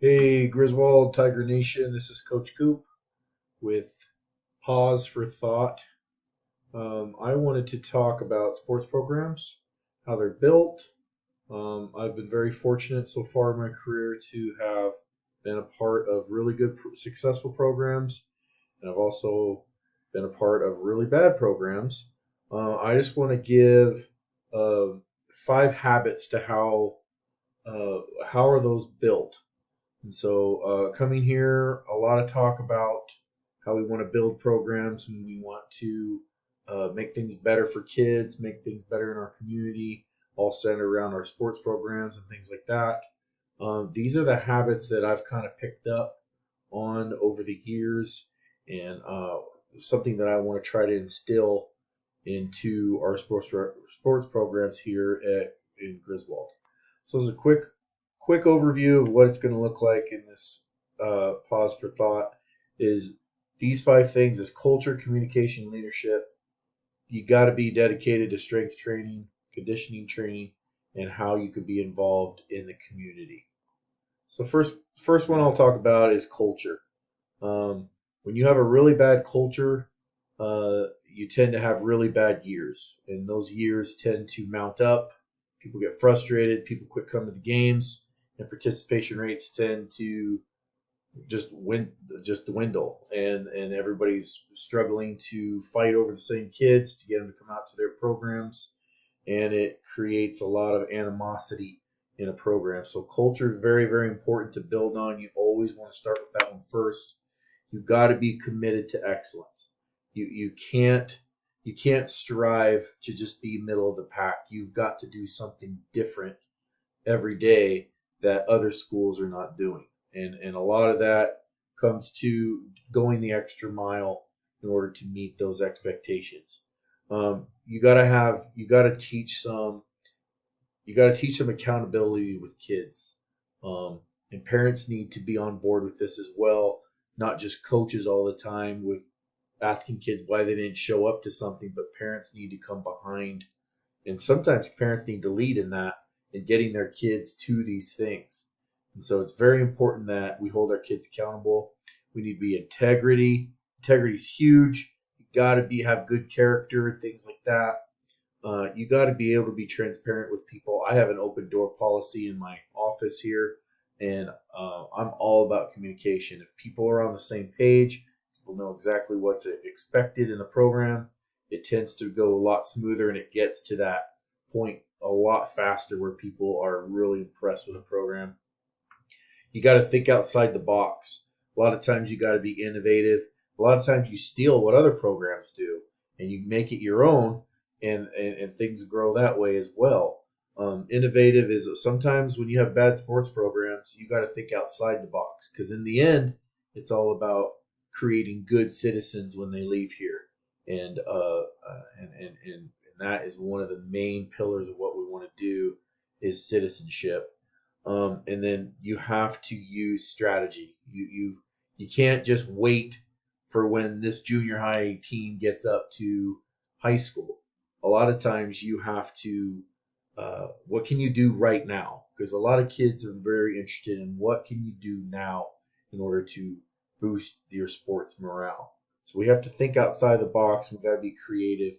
Hey, Griswold Tiger Nation, this is Coach Coop with Pause for Thought. I wanted to talk about sports programs, how they're built. I've been very fortunate so far in my career to have been a part of really good, successful programs, and I've also been a part of really bad programs. I just want to give uh, five habits to how are those built. And so, coming here, a lot of talk about how we want to build programs and we want to make things better for kids, make things better in our community, all centered around our sports programs and things like that. These are the habits that I've kind of picked up on over the years, and something that I want to try to instill into our sports programs here at in Griswold. So, as a quick overview of what it's going to look like in this pause for thought is these five things: is culture, communication, leadership. You got to be dedicated to strength training, conditioning training, and how you could be involved in the community. So first one I'll talk about is culture. When you have a really bad culture, you tend to have really bad years, and those years tend to mount up. People get frustrated. People quit coming to the games, and participation rates tend to just dwindle, and everybody's struggling to fight over the same kids to get them to come out to their programs, and it creates a lot of animosity in a program. So culture is very, very important to build on. You always want to start with that one first. You've got to be committed to excellence. You can't strive to just be middle of the pack. You've got to do something different every day that other schools are not doing. And a lot of that comes to going the extra mile in order to meet those expectations. You got to teach some accountability with kids, and parents need to be on board with this as well. Not just coaches all the time with asking kids why they didn't show up to something, but parents need to come behind, and sometimes parents need to lead in that in getting their kids to these things. And so it's very important that we hold our kids accountable. We need to be integrity. Integrity is huge. You got to be have good character, things like that. You got to be able to be transparent with people. I have an open door policy in my office here, and I'm all about communication. If people are on the same page, people know exactly what's expected in the program. It tends to go a lot smoother, and it gets to that point a lot faster where people are really impressed with the program. You got to think outside the box. A lot of times you got to be innovative. A lot of times you steal what other programs do and you make it your own, and things grow that way as well. Innovative is sometimes when you have bad sports programs, you got to think outside the box because in the end, it's all about creating good citizens when they leave here, and that is one of the main pillars of what we want to do is citizenship. And then you have to use strategy. You can't just wait for when this junior high team gets up to high school. A lot of times you have to, what can you do right now? Because a lot of kids are very interested in what can you do now in order to boost your sports morale. So we have to think outside the box. We've got to be creative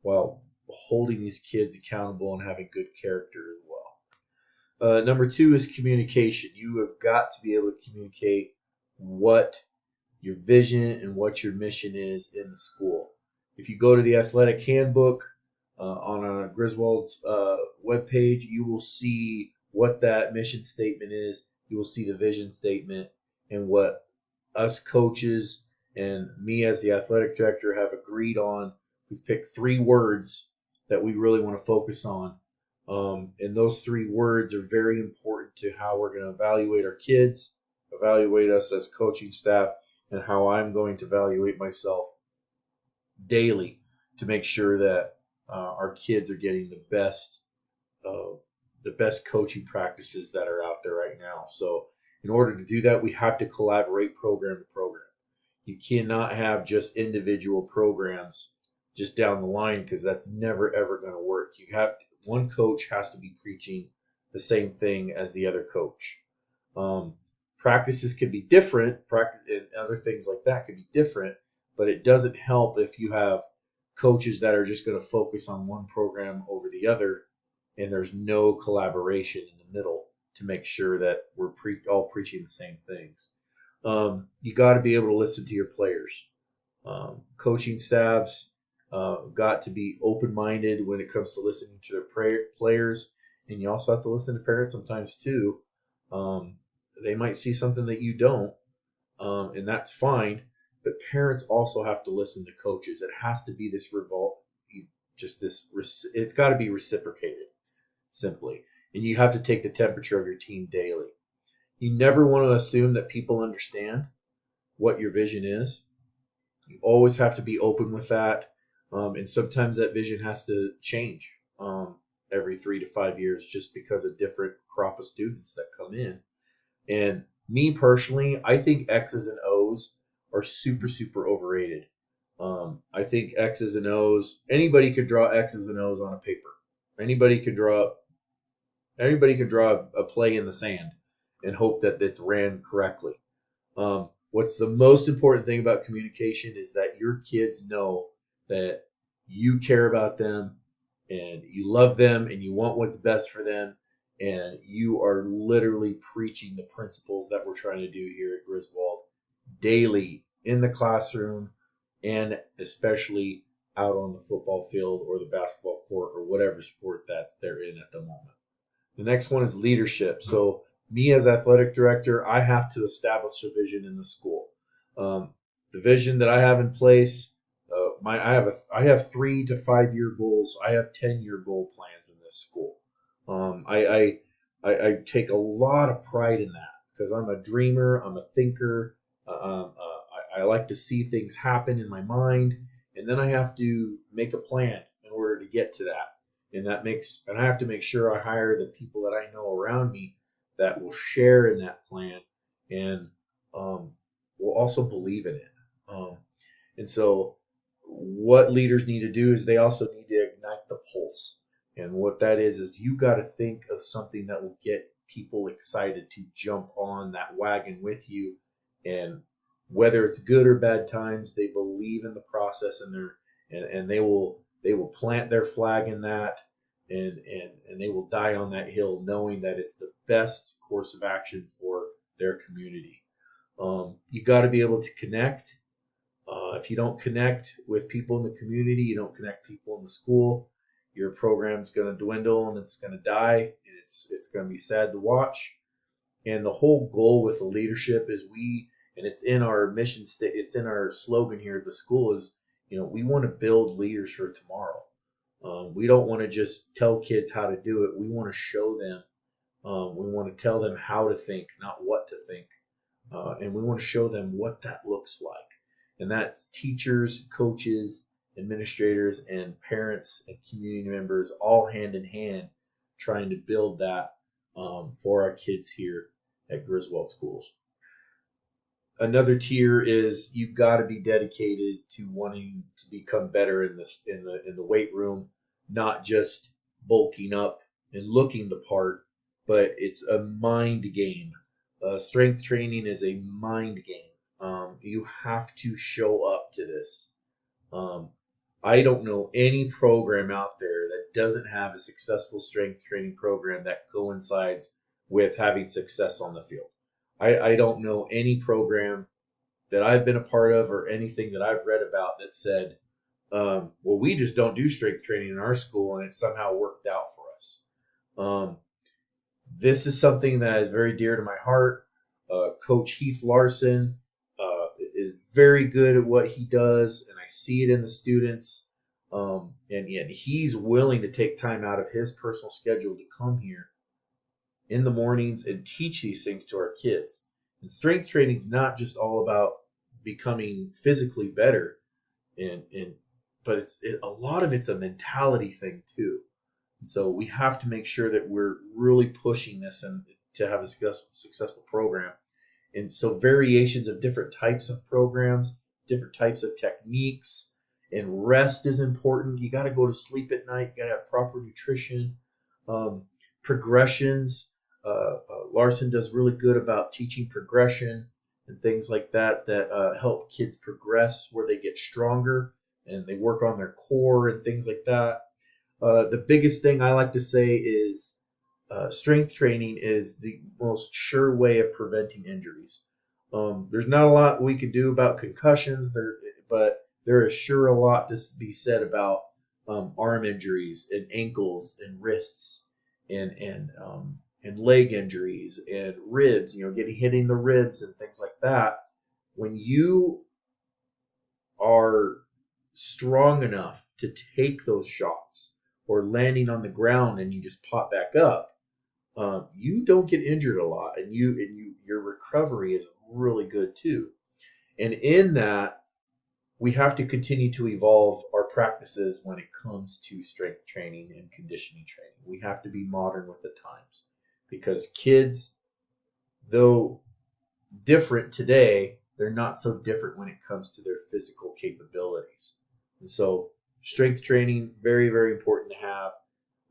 while holding these kids accountable and having good character as well. Number two is communication. You have got to be able to communicate what your vision and what your mission is in the school. If you go to the athletic handbook on Griswold's webpage, you will see what that mission statement is. You will see the vision statement and what us coaches and me as the athletic director have agreed on. We've picked three words that we really want to focus on. And those three words are very important to how we're going to evaluate our kids, evaluate us as coaching staff, and how I'm going to evaluate myself daily to make sure that our kids are getting uh, the best coaching practices that are out there right now. So, in order to do that, we have to collaborate program to program. You cannot have just individual programs just down the line because that's never ever going to work. You have one coach has to be preaching the same thing as the other coach. Um, Practices can be different, practice and other things like that can be different, but it doesn't help if you have coaches that are just going to focus on one program over the other, and there's no collaboration in the middle to make sure that we're all preaching the same things. You got to be able to listen to your players. Coaching staffs got to be open-minded when it comes to listening to their players, and you also have to listen to parents sometimes too. They might see something that you don't, and that's fine. But parents also have to listen to coaches. It has to be this it's got to be reciprocated, simply. And you have to take the temperature of your team daily. You never want to assume that people understand what your vision is. You always have to be open with that. And sometimes that vision has to change every 3 to 5 years just because of different crop of students that come in. And me personally, I think X's and O's are super, super overrated. I think X's and O's, anybody could draw X's and O's on a paper. Anybody could draw a play in the sand and hope that it's ran correctly. What's the most important thing about communication is that your kids know that you care about them and you love them and you want what's best for them, and you are literally preaching the principles that we're trying to do here at Griswold daily in the classroom, and especially out on the football field or the basketball court or whatever sport that's they're in at the moment. The next one is leadership. So me as athletic director, I have to establish a vision in the school. The vision that I have in place, I have 3 to 5 year goals. I have 10-year goal plans in this school. I take a lot of pride in that because I'm a dreamer. I'm a thinker. I like to see things happen in my mind, and then I have to make a plan in order to get to that. And I have to make sure I hire the people that I know around me that will share in that plan and will also believe in it. And so, what leaders need to do is they also need to ignite the pulse. And what that is you got to think of something that will get people excited to jump on that wagon with you. And whether it's good or bad times, they believe in the process, and they will plant their flag in that, and they will die on that hill knowing that it's the best course of action for their community. You got to be able to connect. If you don't connect with people in the community, you don't connect people in the school, your program's going to dwindle and it's going to die, and it's going to be sad to watch. And the whole goal with the leadership is and it's in our mission it's in our slogan here at the school is, we want to build leaders for tomorrow. We don't want to just tell kids how to do it. We want to show them. We want to tell them how to think, not what to think. And we want to show them what that looks like. And that's teachers, coaches, administrators, and parents and community members all hand in hand trying to build that for our kids here at Griswold Schools. Another tier is you've got to be dedicated to wanting to become better in the weight room, not just bulking up and looking the part, but it's a mind game. Strength training is a mind game. You have to show up to this. I don't know any program out there that doesn't have a successful strength training program that coincides with having success on the field. I don't know any program that I've been a part of or anything that I've read about that said, well, we just don't do strength training in our school and it somehow worked out for us. This is something that is very dear to my heart. Coach Heath Larson is very good at what he does, and I see it in the students. And yet he's willing to take time out of his personal schedule to come here in the mornings and teach these things to our kids. And strength training is not just all about becoming physically better, but a lot of it's a mentality thing too. And so we have to make sure that we're really pushing this and to have a successful program. And so variations of different types of programs, different types of techniques, and rest is important. You got to go to sleep at night. You got to have proper nutrition. Progressions. Larson does really good about teaching progression and things like that that help kids progress where they get stronger and they work on their core and things like that. The biggest thing I like to say is strength training is the most sure way of preventing injuries. There's not a lot we could do about concussions, but there is sure a lot to be said about arm injuries and ankles and wrists and leg injuries and ribs. Getting hitting the ribs and things like that. When you are strong enough to take those shots or landing on the ground and you just pop back up, you don't get injured a lot, and your recovery is really good too. And in that, we have to continue to evolve our practices when it comes to strength training and conditioning training. We have to be modern with the times because kids, though different today, they're not so different when it comes to their physical capabilities. And so, strength training, very, very important to have,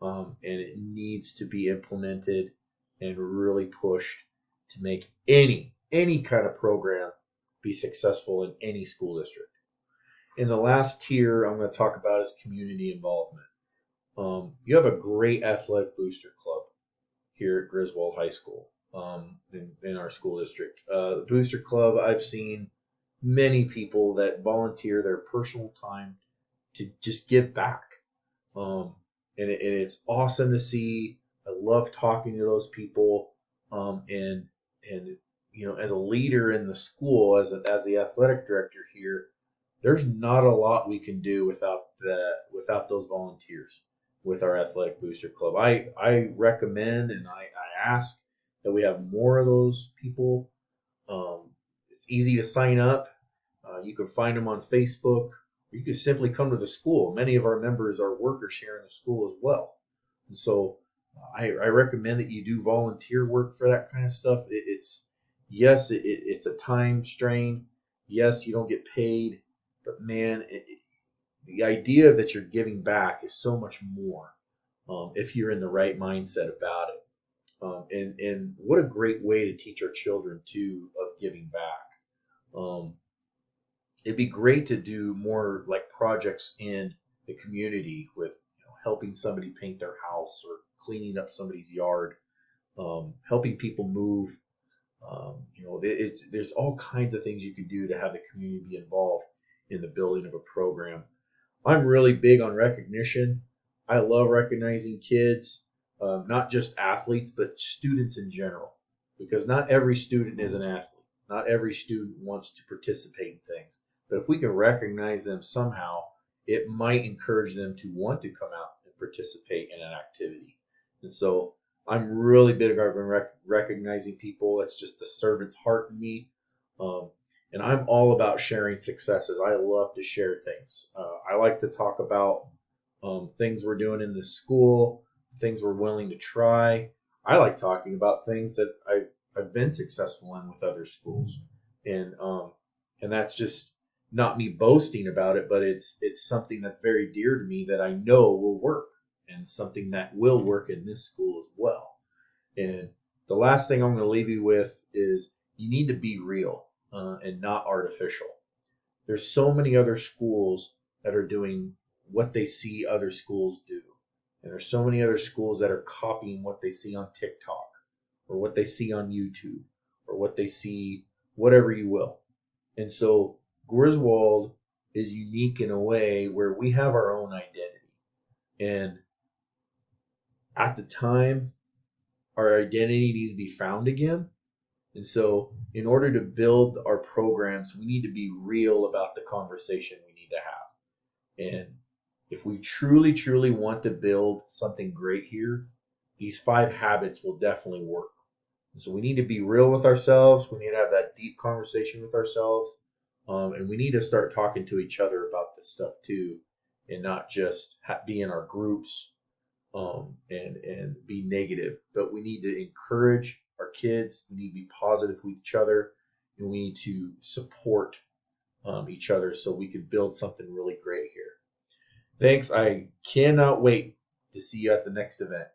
and it needs to be implemented and really pushed to make any kind of program be successful in any school district. And the last tier I'm going to talk about is community involvement. You have a great athletic booster club here at Griswold High School, in our school district. The booster club, I've seen many people that volunteer their personal time to just give back. And it's awesome to see. I love talking to those people. And as a leader in the school, as the athletic director here, there's not a lot we can do without those volunteers with our athletic booster club. I recommend and I ask that we have more of those people. It's easy to sign up. You can find them on Facebook. You can simply come to the school. Many of our members are workers here in the school as well. And so I recommend that you do volunteer work for that kind of stuff. It's a time strain. Yes, you don't get paid, but man, the idea that you're giving back is so much more if you're in the right mindset about it. And what a great way to teach our children too of giving back. It'd be great to do more like projects in the community with helping somebody paint their house or cleaning up somebody's yard, helping people move. There's all kinds of things you can do to have the community be involved in the building of a program. I'm really big on recognition. I love recognizing kids, not just athletes, but students in general, because not every student is an athlete. Not every student wants to participate in things. But if we can recognize them somehow, it might encourage them to want to come out and participate in an activity. And so I'm really big on recognizing people. That's just the servant's heart in me. And I'm all about sharing successes. I love to share things. I like to talk about things we're doing in this school, things we're willing to try. I like talking about things that I've been successful in with other schools, and that's just not me boasting about it, but it's something that's very dear to me that I know will work, and something that will work in this school as well. And the last thing I'm going to leave you with is you need to be real and not artificial. There's so many other schools that are doing what they see other schools do. And there's so many other schools that are copying what they see on TikTok or what they see on YouTube or what they see, whatever you will. And so Griswold is unique in a way where we have our own identity. And at the time, our identity needs to be found again. And so, in order to build our programs, we need to be real about the conversation we need to have. And if we truly, truly want to build something great here, these 5 habits will definitely work. And so, we need to be real with ourselves. We need to have that deep conversation with ourselves. And we need to start talking to each other about this stuff too, and not just be in our groups and be negative. But we need to encourage our kids. We need to be positive with each other, and we need to support each other so we can build something really great here. Thanks. I cannot wait to see you at the next event.